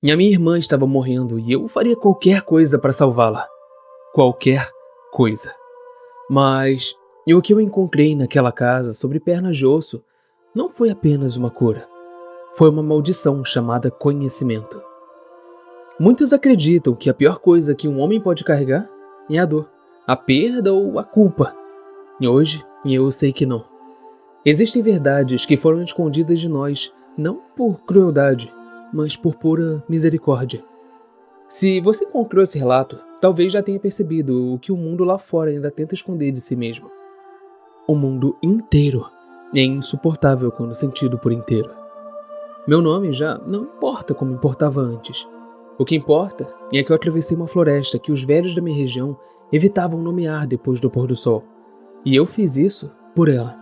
E a minha irmã estava morrendo e eu faria qualquer coisa para salvá-la. Qualquer coisa. Mas o que eu encontrei naquela casa sobre pernas de osso não foi apenas uma cura. Foi uma maldição chamada conhecimento. Muitos acreditam que a pior coisa que um homem pode carregar é a dor, a perda ou a culpa. E hoje eu sei que não. Existem verdades que foram escondidas de nós, não por crueldade, mas por pura misericórdia. Se você encontrou esse relato, talvez já tenha percebido o que o mundo lá fora ainda tenta esconder de si mesmo. O mundo inteiro é insuportável quando sentido por inteiro. Meu nome já não importa como importava antes. O que importa é que eu atravessei uma floresta que os velhos da minha região evitavam nomear depois do pôr do sol. E eu fiz isso por ela.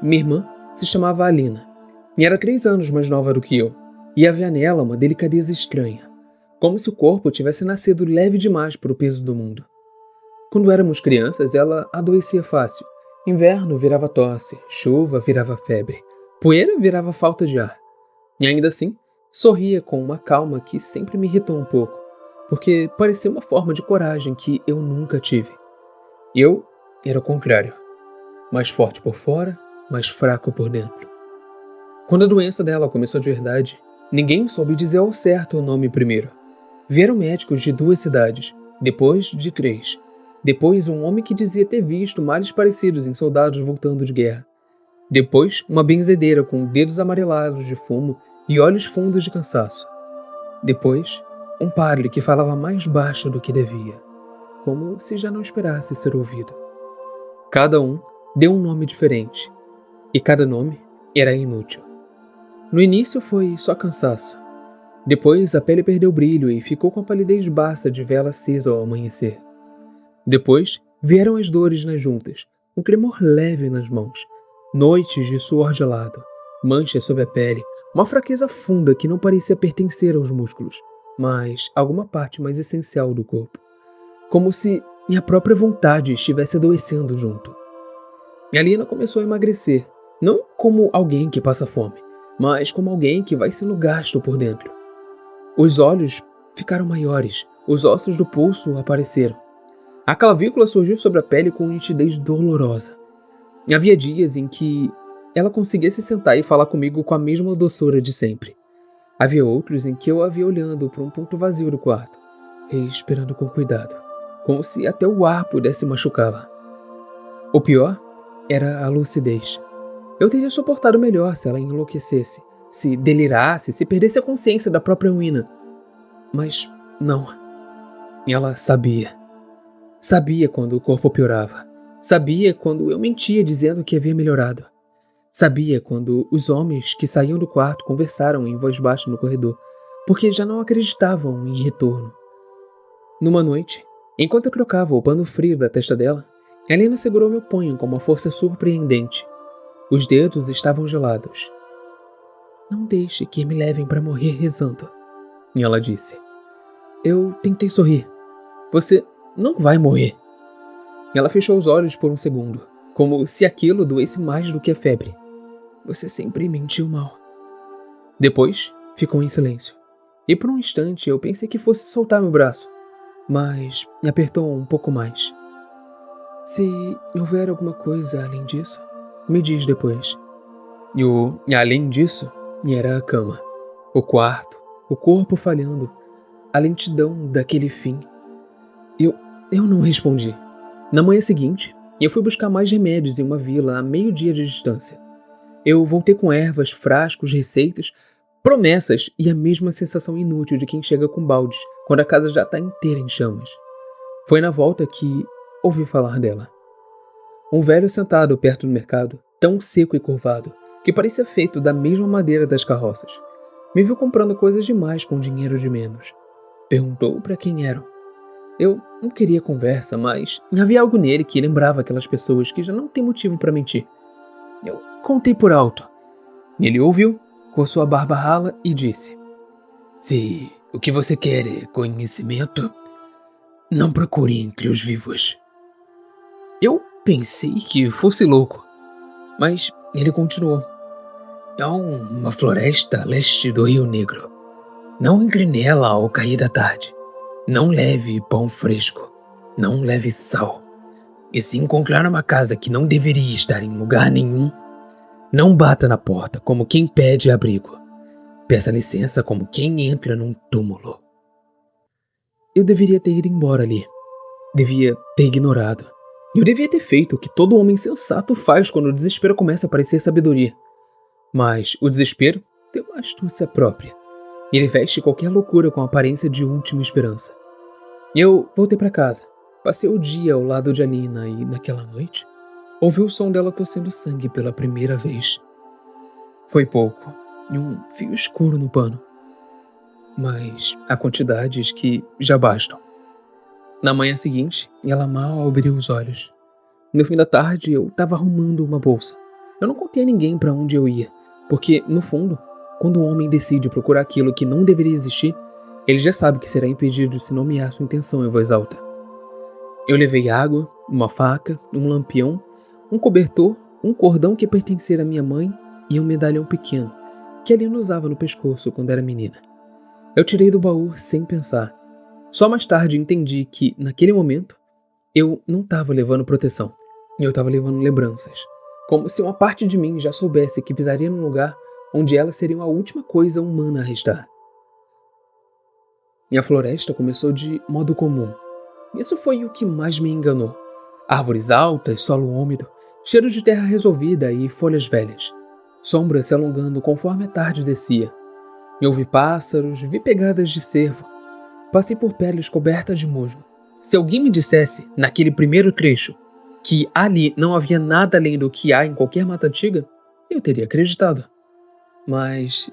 Minha irmã se chamava Alina e era 3 anos mais nova do que eu. E havia nela uma delicadeza estranha, como se o corpo tivesse nascido leve demais para o peso do mundo. Quando éramos crianças, ela adoecia fácil. Inverno virava tosse, chuva virava febre, poeira virava falta de ar. E ainda assim, sorria com uma calma que sempre me irritou um pouco, porque parecia uma forma de coragem que eu nunca tive. Eu era o contrário, mais forte por fora, mais fraco por dentro. Quando a doença dela começou de verdade, ninguém soube dizer ao certo o nome primeiro. Vieram médicos de 2 cidades, depois de 3. Depois um homem que dizia ter visto males parecidos em soldados voltando de guerra. Depois uma benzedeira com dedos amarelados de fumo e olhos fundos de cansaço. Depois um padre que falava mais baixo do que devia, como se já não esperasse ser ouvido. Cada um deu um nome diferente, e cada nome era inútil. No início foi só cansaço. Depois a pele perdeu brilho e ficou com a palidez basta de vela acesa ao amanhecer. Depois vieram as dores nas juntas, um tremor leve nas mãos, noites de suor gelado, manchas sob a pele, uma fraqueza funda que não parecia pertencer aos músculos, mas alguma parte mais essencial do corpo. Como se minha própria vontade estivesse adoecendo junto. E a Lina começou a emagrecer, não como alguém que passa fome, mas como alguém que vai sendo gasto por dentro. Os olhos ficaram maiores, os ossos do pulso apareceram. A clavícula surgiu sobre a pele com nitidez dolorosa. Havia dias em que ela conseguia se sentar e falar comigo com a mesma doçura de sempre. Havia outros em que eu a via olhando para um ponto vazio do quarto, respirando com cuidado, como se até o ar pudesse machucá-la. O pior era a lucidez. Eu teria suportado melhor se ela enlouquecesse, se delirasse, se perdesse a consciência da própria ruína. Mas não. Ela sabia. Sabia quando o corpo piorava. Sabia quando eu mentia dizendo que havia melhorado. Sabia quando os homens que saíam do quarto conversaram em voz baixa no corredor, porque já não acreditavam em retorno. Numa noite, enquanto eu trocava o pano frio da testa dela, Helena segurou meu punho com uma força surpreendente. Os dedos estavam gelados. Não deixe que me levem para morrer rezando, ela disse. Eu tentei sorrir. Você não vai morrer. Ela fechou os olhos por um segundo, como se aquilo doesse mais do que a febre. Você sempre mentiu mal. Depois, ficou em silêncio. E por um instante eu pensei que fosse soltar meu braço, mas me apertou um pouco mais. Se houver alguma coisa além disso, me diz depois. E além disso, era a cama, o quarto, o corpo falhando, a lentidão daquele fim. Eu não respondi. Na manhã seguinte, eu fui buscar mais remédios em uma vila a meio-dia de distância. Eu voltei com ervas, frascos, receitas, promessas e a mesma sensação inútil de quem chega com baldes quando a casa já está inteira em chamas. Foi na volta que ouvi falar dela. Um velho sentado perto do mercado, tão seco e curvado, que parecia feito da mesma madeira das carroças. Me viu comprando coisas demais com dinheiro de menos. Perguntou para quem eram. Eu não queria conversa, mas havia algo nele que lembrava aquelas pessoas que já não têm motivo para mentir. Eu contei por alto. Ele ouviu, coçou a barba rala e disse: Se o que você quer é conhecimento, não procure entre os vivos. Eu pensei que fosse louco, mas ele continuou. Há uma floresta a leste do Rio Negro. Não entre nela ao cair da tarde. Não leve pão fresco. Não leve sal. E se encontrar uma casa que não deveria estar em lugar nenhum, não bata na porta como quem pede abrigo. Peça licença como quem entra num túmulo. Eu deveria ter ido embora ali. Devia ter ignorado. Eu devia ter feito o que todo homem sensato faz quando o desespero começa a parecer sabedoria. Mas o desespero tem uma astúcia própria. Ele veste qualquer loucura com a aparência de última esperança. Eu voltei para casa. Passei o dia ao lado de Alina e, naquela noite, ouvi o som dela tossindo sangue pela primeira vez. Foi pouco, e um fio escuro no pano. Mas há quantidades que já bastam. Na manhã seguinte, ela mal abriu os olhos. No fim da tarde, eu estava arrumando uma bolsa. Eu não contei a ninguém para onde eu ia, porque, no fundo, quando um homem decide procurar aquilo que não deveria existir, ele já sabe que será impedido se nomear sua intenção em voz alta. Eu levei água, uma faca, um lampião, um cobertor, um cordão que pertencia à minha mãe e um medalhão pequeno, que Alina usava no pescoço quando era menina. Eu tirei do baú sem pensar. Só mais tarde entendi que, naquele momento, eu não estava levando proteção. Eu estava levando lembranças. Como se uma parte de mim já soubesse que pisaria num lugar onde elas seriam a última coisa humana a restar. Minha floresta começou de modo comum. Isso foi o que mais me enganou. Árvores altas, solo úmido, cheiro de terra resolvida e folhas velhas. Sombras se alongando conforme a tarde descia. Eu ouvi pássaros, vi pegadas de cervo. Passei por peles cobertas de musgo. Se alguém me dissesse, naquele primeiro trecho, que ali não havia nada além do que há em qualquer mata antiga, eu teria acreditado. Mas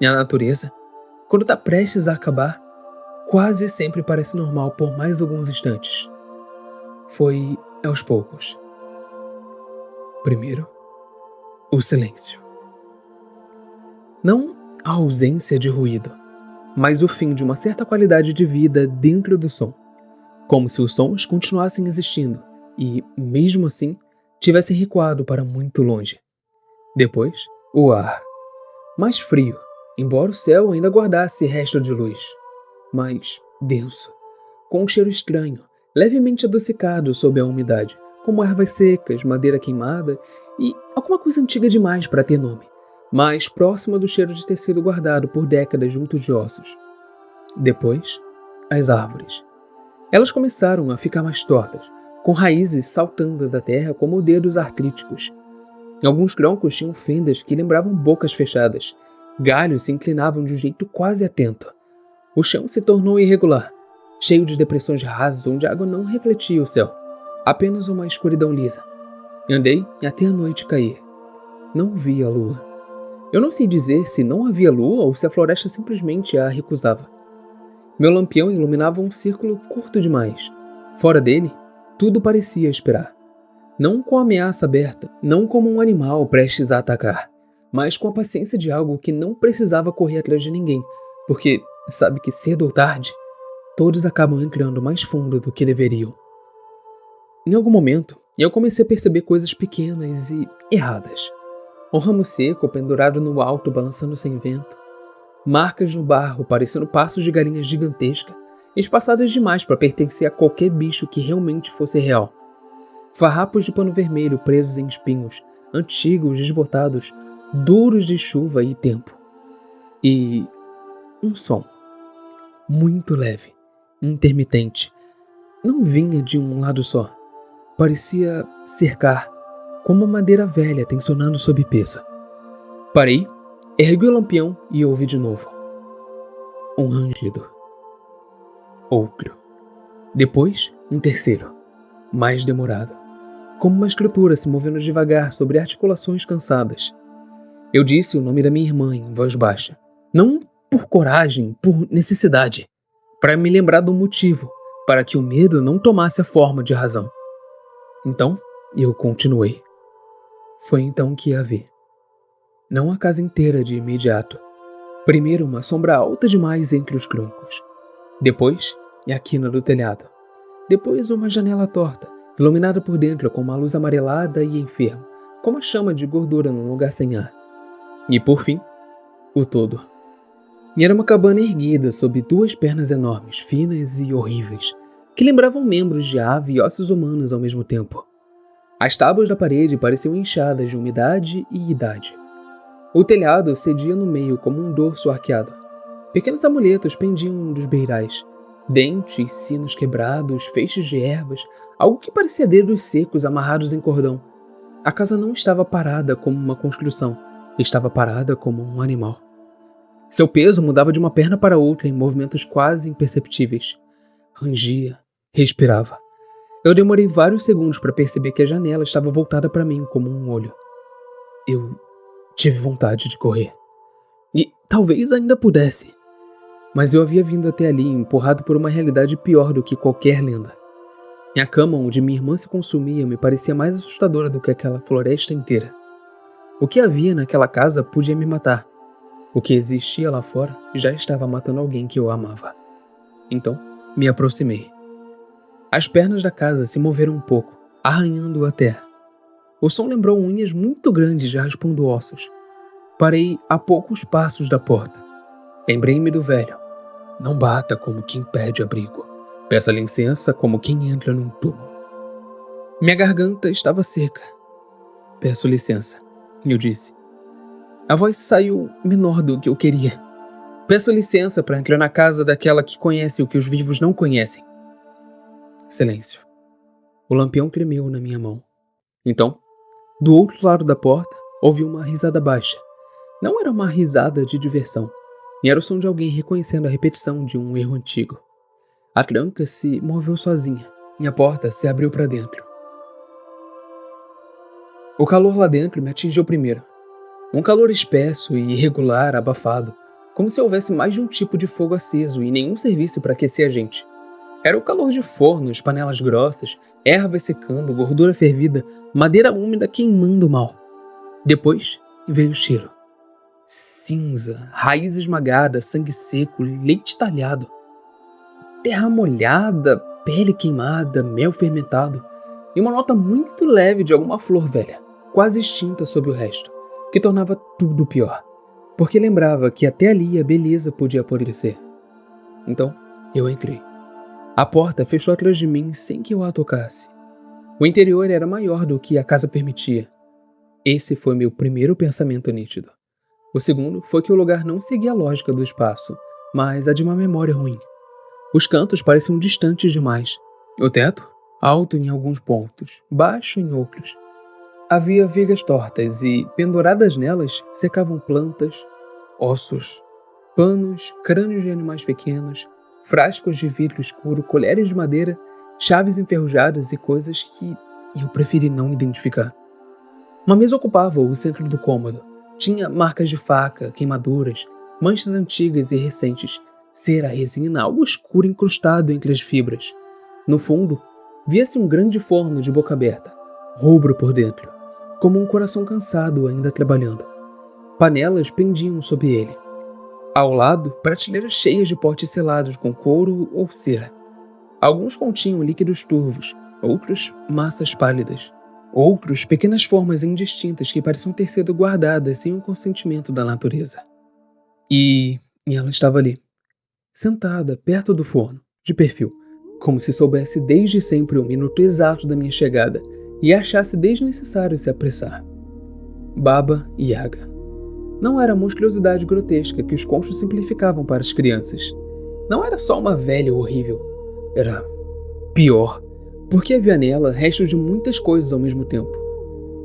a natureza, quando está prestes a acabar, quase sempre parece normal por mais alguns instantes. Foi aos poucos. Primeiro, o silêncio. Não a ausência de ruído, mas o fim de uma certa qualidade de vida dentro do som. Como se os sons continuassem existindo e, mesmo assim, tivessem recuado para muito longe. Depois, o ar. Mais frio, embora o céu ainda guardasse resto de luz. Mais denso, com um cheiro estranho, levemente adocicado sob a umidade, como ervas secas, madeira queimada e alguma coisa antiga demais para ter nome, mais próxima do cheiro de tecido guardado por décadas junto de ossos. Depois, as árvores. Elas começaram a ficar mais tortas, com raízes saltando da terra como dedos artríticos. Alguns troncos tinham fendas que lembravam bocas fechadas. Galhos se inclinavam de um jeito quase atento. O chão se tornou irregular, cheio de depressões rasas onde a água não refletia o céu, apenas uma escuridão lisa. Andei até a noite cair. Não vi a lua. Eu não sei dizer se não havia lua ou se a floresta simplesmente a recusava. Meu lampião iluminava um círculo curto demais. Fora dele, tudo parecia esperar. Não com a ameaça aberta, não como um animal prestes a atacar, mas com a paciência de algo que não precisava correr atrás de ninguém, porque sabe que cedo ou tarde, todos acabam entrando mais fundo do que deveriam. Em algum momento, eu comecei a perceber coisas pequenas e erradas. Um ramo seco pendurado no alto balançando sem vento. Marcas no barro parecendo passos de galinha gigantesca, espaçadas demais para pertencer a qualquer bicho que realmente fosse real. Farrapos de pano vermelho presos em espinhos, antigos, desbotados, duros de chuva e tempo. E um som, muito leve, intermitente. Não vinha de um lado só. Parecia cercar, como uma madeira velha tensionando sob peso. Parei, ergui o lampião e ouvi de novo. Um rangido. Outro. Depois, um terceiro, mais demorado, como uma estrutura se movendo devagar sobre articulações cansadas. Eu disse o nome da minha irmã em voz baixa, não por coragem, por necessidade, para me lembrar do motivo, para que o medo não tomasse a forma de razão. Então, eu continuei. Foi então que a vi. Não a casa inteira de imediato. Primeiro uma sombra alta demais entre os troncos. Depois, a quina do telhado. Depois uma janela torta, iluminada por dentro com uma luz amarelada e enferma, como a chama de gordura num lugar sem ar. E por fim, o todo. E era uma cabana erguida sob duas pernas enormes, finas e horríveis, que lembravam membros de ave e ossos humanos ao mesmo tempo. As tábuas da parede pareciam inchadas de umidade e idade. O telhado cedia no meio como um dorso arqueado. Pequenos amuletos pendiam dos beirais. Dentes, sinos quebrados, feixes de ervas, algo que parecia dedos secos amarrados em cordão. A casa não estava parada como uma construção, estava parada como um animal. Seu peso mudava de uma perna para outra em movimentos quase imperceptíveis. Rangia, respirava. Eu demorei vários segundos para perceber que a janela estava voltada para mim como um olho. Eu tive vontade de correr. E talvez ainda pudesse. Mas eu havia vindo até ali empurrado por uma realidade pior do que qualquer lenda. E a cama onde minha irmã se consumia me parecia mais assustadora do que aquela floresta inteira. O que havia naquela casa podia me matar. O que existia lá fora já estava matando alguém que eu amava. Então, me aproximei. As pernas da casa se moveram um pouco, arranhando a terra. O som lembrou unhas muito grandes raspando ossos. Parei a poucos passos da porta. Lembrei-me do velho. Não bata como quem pede abrigo. Peça licença como quem entra num túmulo. Minha garganta estava seca. Peço licença, eu disse. A voz saiu menor do que eu queria. Peço licença para entrar na casa daquela que conhece o que os vivos não conhecem. Silêncio. O lampião tremeu na minha mão. Então, do outro lado da porta, ouvi uma risada baixa. Não era uma risada de diversão, e era o som de alguém reconhecendo a repetição de um erro antigo. A tranca se moveu sozinha, e a porta se abriu para dentro. O calor lá dentro me atingiu primeiro. Um calor espesso e irregular, abafado, como se houvesse mais de um tipo de fogo aceso e nenhum servisse para aquecer a gente. Era o calor de fornos, panelas grossas, ervas secando, gordura fervida, madeira úmida queimando mal. Depois veio o cheiro. Cinza, raiz esmagada, sangue seco, leite talhado. Terra molhada, pele queimada, mel fermentado e uma nota muito leve de alguma flor velha, quase extinta sob o resto, que tornava tudo pior, porque lembrava que até ali a beleza podia apodrecer. Então, eu entrei. A porta fechou atrás de mim sem que eu a tocasse. O interior era maior do que a casa permitia. Esse foi meu primeiro pensamento nítido. O segundo foi que o lugar não seguia a lógica do espaço, mas a de uma memória ruim. Os cantos pareciam distantes demais. O teto, alto em alguns pontos, baixo em outros. Havia vigas tortas e, penduradas nelas, secavam plantas, ossos, panos, crânios de animais pequenos, frascos de vidro escuro, colheres de madeira, chaves enferrujadas e coisas que eu preferi não identificar. Uma mesa ocupava o centro do cômodo. Tinha marcas de faca, queimaduras, manchas antigas e recentes, cera, resina, algo escuro incrustado entre as fibras. No fundo, via-se um grande forno de boca aberta, rubro por dentro, como um coração cansado ainda trabalhando. Panelas pendiam sob ele. Ao lado, prateleiras cheias de potes selados com couro ou cera. Alguns continham líquidos turvos, outros massas pálidas. Outros, pequenas formas indistintas que pareciam ter sido guardadas sem o consentimento da natureza. E ela estava ali, sentada perto do forno, de perfil, como se soubesse desde sempre o minuto exato da minha chegada e achasse desnecessário se apressar. Baba Yaga. Não era a monstruosidade grotesca que os contos simplificavam para as crianças. Não era só uma velha horrível. Era pior, porque havia nela restos de muitas coisas ao mesmo tempo.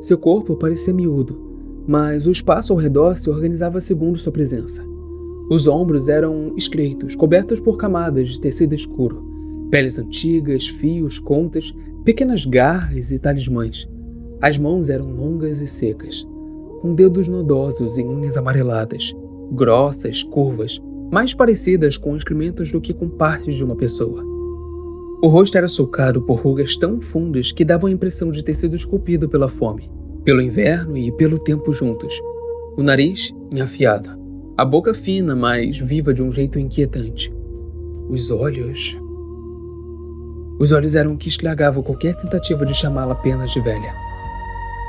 Seu corpo parecia miúdo, mas o espaço ao redor se organizava segundo sua presença. Os ombros eram estreitos, cobertos por camadas de tecido escuro, peles antigas, fios, contas, pequenas garras e talismãs. As mãos eram longas e secas, com dedos nodosos e unhas amareladas, grossas, curvas, mais parecidas com excrementos do que com partes de uma pessoa. O rosto era sulcado por rugas tão fundas que davam a impressão de ter sido esculpido pela fome, pelo inverno e pelo tempo juntos. O nariz afiado, a boca fina, mas viva de um jeito inquietante. Os olhos eram o que estragavam qualquer tentativa de chamá-la apenas de velha.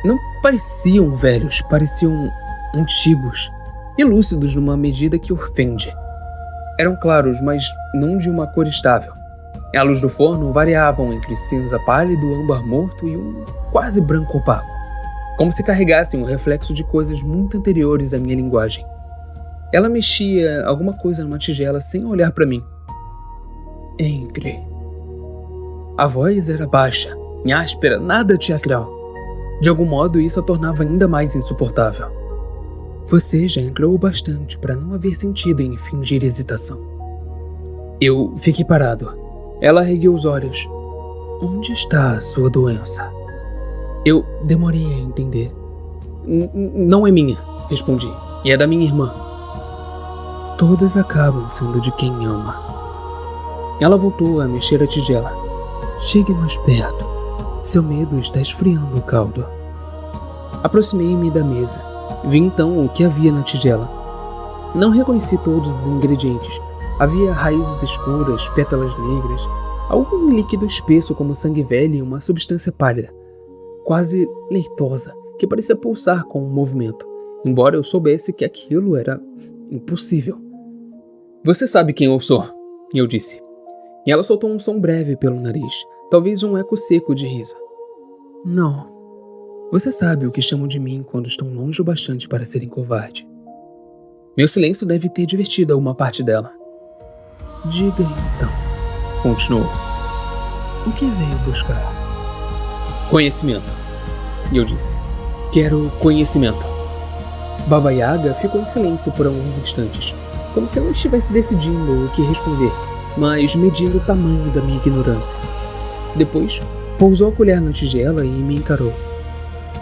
Não pareciam velhos, pareciam antigos e lúcidos numa medida que ofende. eram claros, mas não de uma cor estável. A luz do forno variavam entre cinza pálido, âmbar morto e um quase branco opaco, como se carregassem um reflexo de coisas muito anteriores à minha linguagem. Ela mexia alguma coisa numa tigela sem olhar para mim. Entre. A voz era baixa e áspera, nada teatral. De algum modo, isso a tornava ainda mais insuportável. Você já entrou o bastante para não haver sentido em fingir hesitação. Eu fiquei parado. Ela ergueu os olhos. Onde está a sua doença? Eu demorei a entender. Não é minha, respondi. E é da minha irmã. Todas acabam sendo de quem ama. Ela voltou a mexer a tigela. Chegue mais perto. Seu medo está esfriando o caldo. Aproximei-me da mesa. Vi então o que havia na tigela. Não reconheci todos os ingredientes. Havia raízes escuras, pétalas negras, algum líquido espesso como sangue velho e uma substância pálida, quase leitosa, que parecia pulsar com o movimento, embora eu soubesse que aquilo era impossível. Você sabe quem eu sou, eu disse. E ela soltou um som breve pelo nariz, talvez um eco seco de riso. Não. Você sabe o que chamam de mim quando estão longe o bastante para serem covarde. Meu silêncio deve ter divertido uma parte dela. Diga então, continuou. O que veio buscar? Conhecimento, eu disse. Quero conhecimento. Baba Yaga ficou em silêncio por alguns instantes, como se não estivesse decidindo o que responder, mas medindo o tamanho da minha ignorância. Depois, pousou a colher na tigela e me encarou.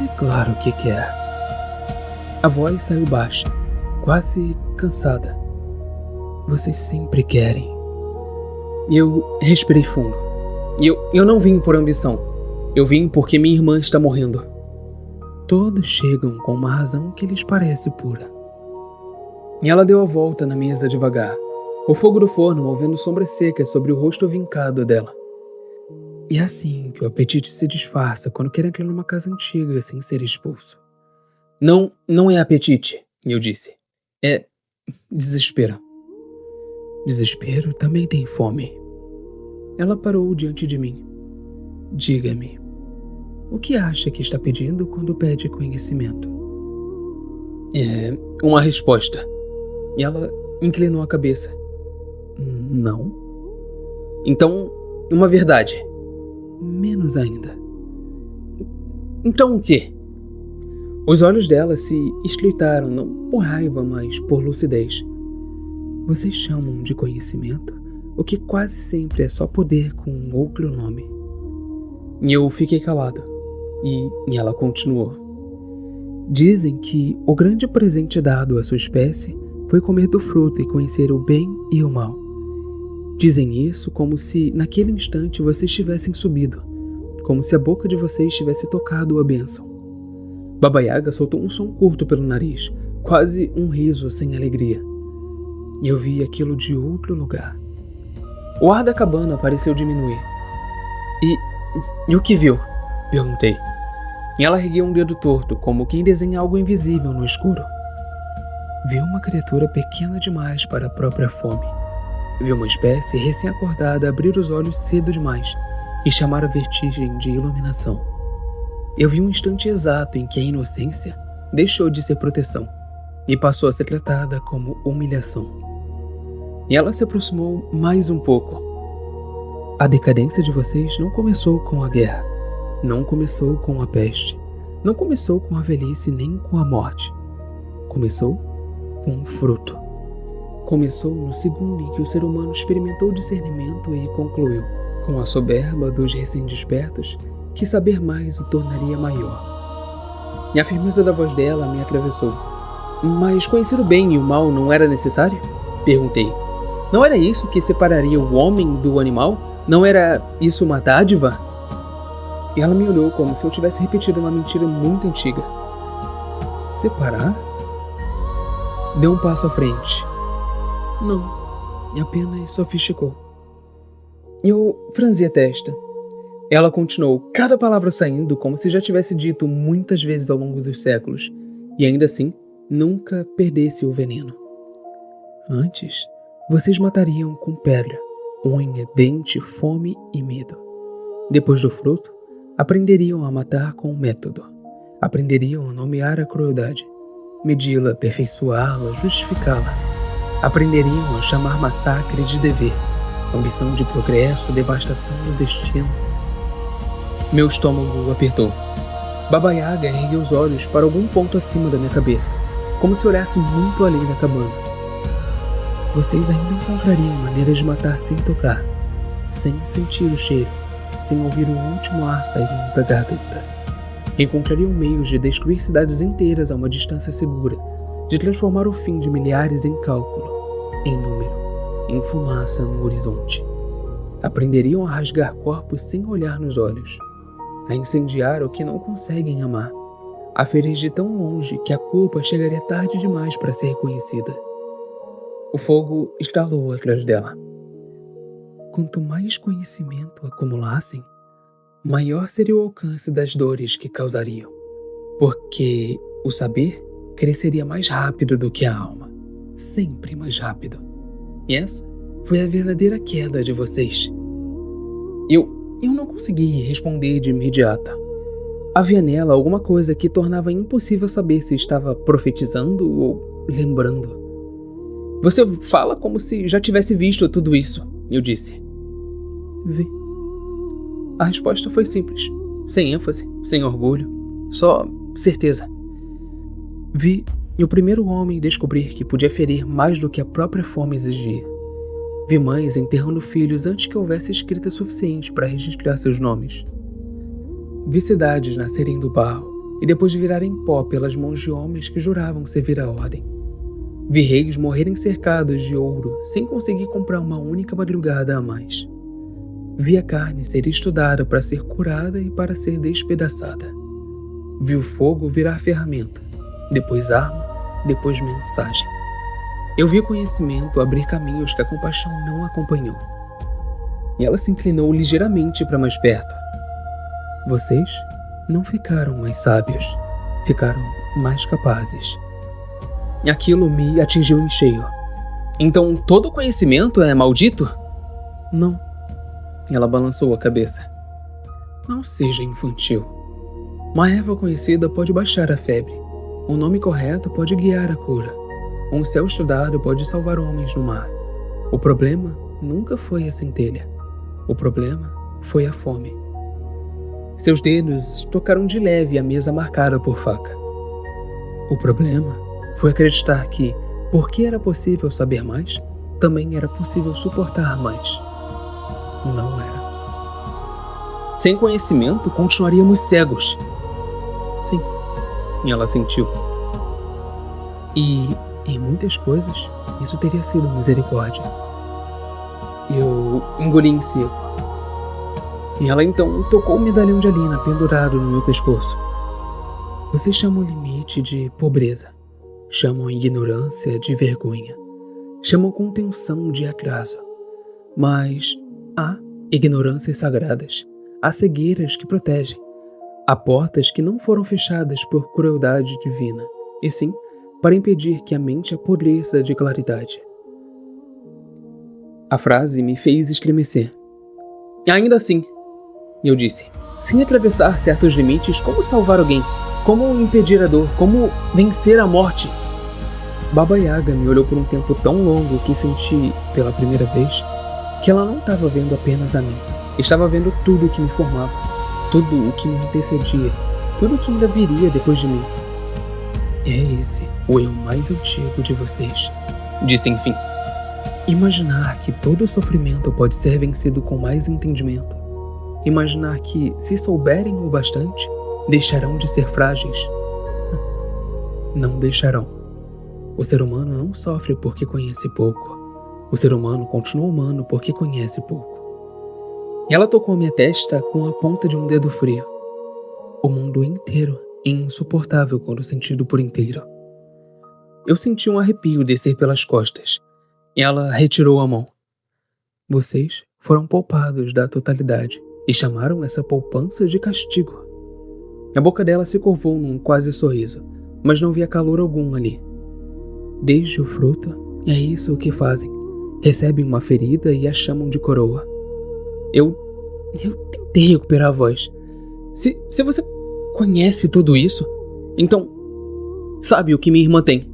É claro que quer. A voz saiu baixa, quase cansada. Vocês sempre querem. Eu respirei fundo. Eu não vim por ambição. Eu vim porque minha irmã está morrendo. Todos chegam com uma razão que lhes parece pura. E ela deu a volta na mesa devagar, o fogo do forno movendo sombras secas sobre o rosto vincado dela. É assim que o apetite se disfarça quando quer entrar numa casa antiga sem ser expulso. Não é apetite, eu disse. É desespero. Desespero também tem fome. Ela parou diante de mim. Diga-me, o que acha que está pedindo quando pede conhecimento? É uma resposta. E ela inclinou a cabeça. Não. Então, uma verdade. Menos ainda. Então o quê? Os olhos dela se estreitaram, não por raiva, mas por lucidez. Vocês chamam de conhecimento o que quase sempre é só poder com outro nome. E eu fiquei calado. E ela continuou. Dizem que o grande presente dado à sua espécie foi comer do fruto e conhecer o bem e o mal. Dizem isso como se naquele instante vocês tivessem subido, como se a boca de vocês tivesse tocado a bênção. Baba Yaga soltou um som curto pelo nariz, quase um riso sem alegria. E eu vi aquilo de outro lugar. O ar da cabana pareceu diminuir. E o que viu? Perguntei. E ela ergueu um dedo torto, como quem desenha algo invisível no escuro. Vi uma criatura pequena demais para a própria fome. Vi uma espécie recém-acordada abrir os olhos cedo demais e chamar a vertigem de iluminação. Eu vi um instante exato em que a inocência deixou de ser proteção e passou a ser tratada como humilhação. E ela se aproximou mais um pouco. A decadência de vocês não começou com a guerra, não começou com a peste, não começou com a velhice nem com a morte. Começou com um fruto. Começou no segundo em que o ser humano experimentou discernimento e concluiu, com a soberba dos recém-despertos, que saber mais o tornaria maior. E a firmeza da voz dela me atravessou. Mas conhecer o bem e o mal não era necessário? Perguntei. Não era isso que separaria o homem do animal? Não era isso uma dádiva? E ela me olhou como se eu tivesse repetido uma mentira muito antiga. Separar? Deu um passo à frente. Não, e apenas sofisticou. Eu franzi a testa. Ela continuou, cada palavra saindo como se já tivesse dito muitas vezes ao longo dos séculos, e ainda assim, nunca perdesse o veneno. Antes, Vocês matariam com pedra, unha, dente, fome e medo. Depois do fruto, aprenderiam a matar com método. Aprenderiam a nomear a crueldade, medi-la, aperfeiçoá-la, justificá-la. Aprenderiam a chamar massacre de dever, ambição de progresso, devastação do destino. Meu estômago apertou. Baba Yaga ergueu os olhos para algum ponto acima da minha cabeça, como se olhasse muito além da cabana. Vocês ainda encontrariam maneiras de matar sem tocar, sem sentir o cheiro, sem ouvir o último ar saindo da garganta. Encontrariam meios de destruir cidades inteiras a uma distância segura, de transformar o fim de milhares em cálculo, em número, em fumaça no horizonte. Aprenderiam a rasgar corpos sem olhar nos olhos, a incendiar o que não conseguem amar, a ferir de tão longe que a culpa chegaria tarde demais para ser reconhecida. O fogo estalou atrás dela. Quanto mais conhecimento acumulassem, maior seria o alcance das dores que causariam, porque o saber cresceria mais rápido do que a alma, sempre mais rápido. E essa foi a verdadeira queda de vocês. Eu não consegui responder de imediato. Havia nela alguma coisa que tornava impossível saber se estava profetizando ou lembrando. Você fala como se já tivesse visto tudo isso, eu disse. Vi. A resposta foi simples, sem ênfase, sem orgulho, só certeza. Vi o primeiro homem descobrir que podia ferir mais do que a própria fome exigia. Vi mães enterrando filhos antes que houvesse escrita suficiente para registrar seus nomes. Vi cidades nascerem do barro e depois virarem pó pelas mãos de homens que juravam servir a ordem. Vi reis morrerem cercados de ouro sem conseguir comprar uma única madrugada a mais. Vi a carne ser estudada para ser curada e para ser despedaçada. Vi o fogo virar ferramenta, depois arma, depois mensagem. Eu vi o conhecimento abrir caminhos que a compaixão não acompanhou. E ela se inclinou ligeiramente para mais perto. Vocês não ficaram mais sábios, ficaram mais capazes. Aquilo me atingiu em cheio. Então todo conhecimento é maldito? Não. Ela balançou a cabeça. Não seja infantil. Uma erva conhecida pode baixar a febre. Um nome correto pode guiar a cura. Um céu estudado pode salvar homens no mar. O problema nunca foi a centelha. O problema foi a fome. Seus dedos tocaram de leve a mesa marcada por faca. O problema foi acreditar que, porque era possível saber mais, também era possível suportar mais. Não era. Sem conhecimento, continuaríamos cegos. Sim, ela sentiu. E, em muitas coisas, isso teria sido misericórdia. Eu engoli em seco. E ela então tocou o medalhão de Alina pendurado no meu pescoço. Vocês chamam o limite de pobreza. Chamam a ignorância de vergonha. Chamam contenção de atraso. Mas há ignorâncias sagradas. Há cegueiras que protegem. Há portas que não foram fechadas por crueldade divina, e sim para impedir que a mente apodreça de claridade. A frase me fez estremecer. Ainda assim, eu disse, sem atravessar certos limites, como salvar alguém? Como impedir a dor? Como vencer a morte? Baba Yaga me olhou por um tempo tão longo que senti, pela primeira vez, que ela não estava vendo apenas a mim. Estava vendo tudo o que me formava, tudo o que me antecedia, tudo o que ainda viria depois de mim. É esse o eu mais antigo de vocês, disse enfim. Imaginar que todo sofrimento pode ser vencido com mais entendimento. Imaginar que, se souberem o bastante, deixarão de ser frágeis. Não deixarão. O ser humano não sofre porque conhece pouco. O ser humano continua humano porque conhece pouco. Ela tocou minha testa com a ponta de um dedo frio. O mundo inteiro é insuportável quando sentido por inteiro. Eu senti um arrepio descer pelas costas. Ela retirou a mão. Vocês foram poupados da totalidade e chamaram essa poupança de castigo. A boca dela se curvou num quase sorriso, mas não via calor algum ali. Desde o fruto, é isso que fazem. Recebem uma ferida e a chamam de coroa. Eu tentei recuperar a voz. Se você conhece tudo isso, então sabe o que minha irmã tem.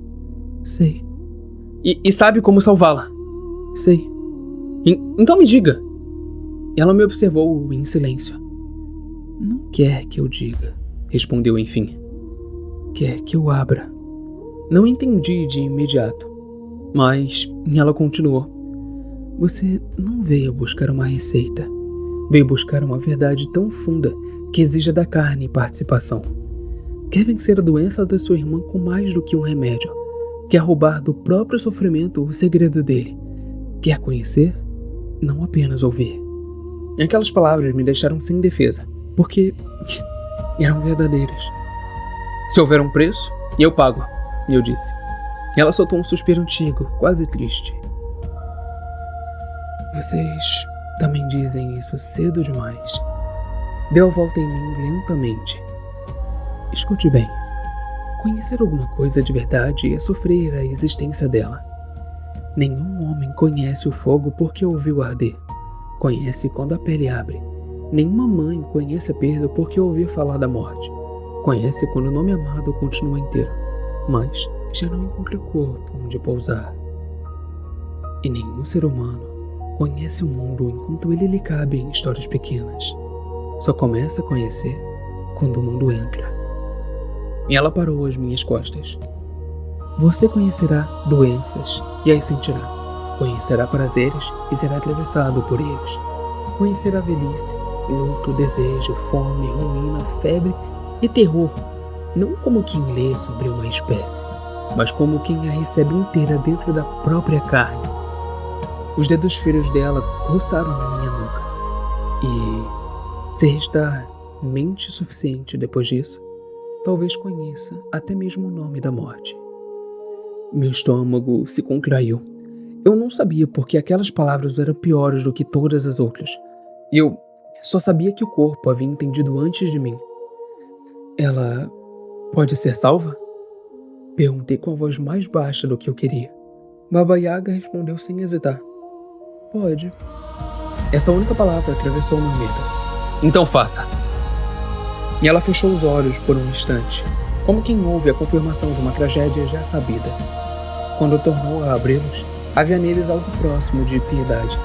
Sei. E sabe como salvá-la. Sei. Então me diga. Ela me observou em silêncio. Não quer que eu diga, respondeu enfim. Quer que eu abra. Não entendi de imediato, mas ela continuou. Você não veio buscar uma receita. Veio buscar uma verdade tão funda que exija da carne participação. Quer vencer a doença da sua irmã com mais do que um remédio. Quer roubar do próprio sofrimento o segredo dele. Quer conhecer, não apenas ouvir. Aquelas palavras me deixaram sem defesa, porque eram verdadeiras. Se houver um preço, eu pago, eu disse. Ela soltou um suspiro antigo, quase triste. Vocês também dizem isso cedo demais. Deu a volta em mim lentamente. Escute bem. Conhecer alguma coisa de verdade é sofrer a existência dela. Nenhum homem conhece o fogo porque ouviu arder. Conhece quando a pele abre. Nenhuma mãe conhece a perda porque ouviu falar da morte. Conhece quando o nome amado continua inteiro, mas já não encontra corpo onde pousar. E nenhum ser humano conhece o mundo enquanto ele lhe cabe em histórias pequenas. Só começa a conhecer quando o mundo entra. E ela parou às minhas costas. Você conhecerá doenças e as sentirá. Conhecerá prazeres e será atravessado por eles. Conhecerá velhice, luto, desejo, fome, ruína, febre e terror, não como quem lê sobre uma espécie, mas como quem a recebe inteira dentro da própria carne. Os dedos finos dela roçaram na minha nuca. E, se restar mente suficiente depois disso, talvez conheça até mesmo o nome da morte. Meu estômago se contraiu. Eu não sabia porque aquelas palavras eram piores do que todas as outras. Eu só sabia que o corpo havia entendido antes de mim. Ela pode ser salva? Perguntei com a voz mais baixa do que eu queria. Baba Yaga respondeu sem hesitar. Pode. Essa única palavra atravessou meu medo. Então faça. E ela fechou os olhos por um instante, como quem ouve a confirmação de uma tragédia já sabida. Quando tornou a abri-los, havia neles algo próximo de piedade.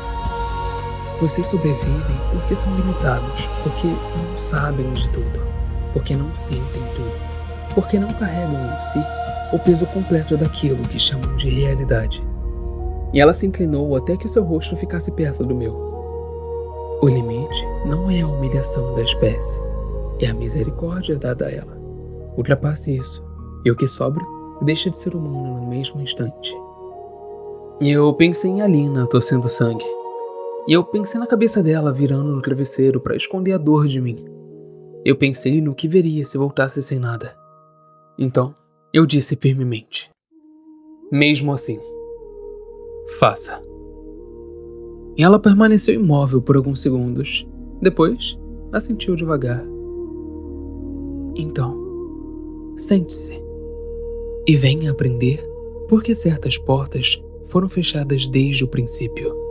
Vocês sobrevivem porque são limitados, porque não sabem de tudo, porque não sentem tudo, porque não carregam em si o peso completo daquilo que chamam de realidade. E ela se inclinou até que seu rosto ficasse perto do meu. O limite não é a humilhação da espécie, é a misericórdia dada a ela. Ultrapasse isso, e o que sobra deixa de ser humano no mesmo instante. E eu pensei em Alina torcendo sangue. E eu pensei na cabeça dela virando no travesseiro para esconder a dor de mim. Eu pensei no que veria se voltasse sem nada. Então, eu disse firmemente. Mesmo assim, faça. E ela permaneceu imóvel por alguns segundos. Depois, assentiu devagar. Então, sente-se. E venha aprender por que certas portas foram fechadas desde o princípio.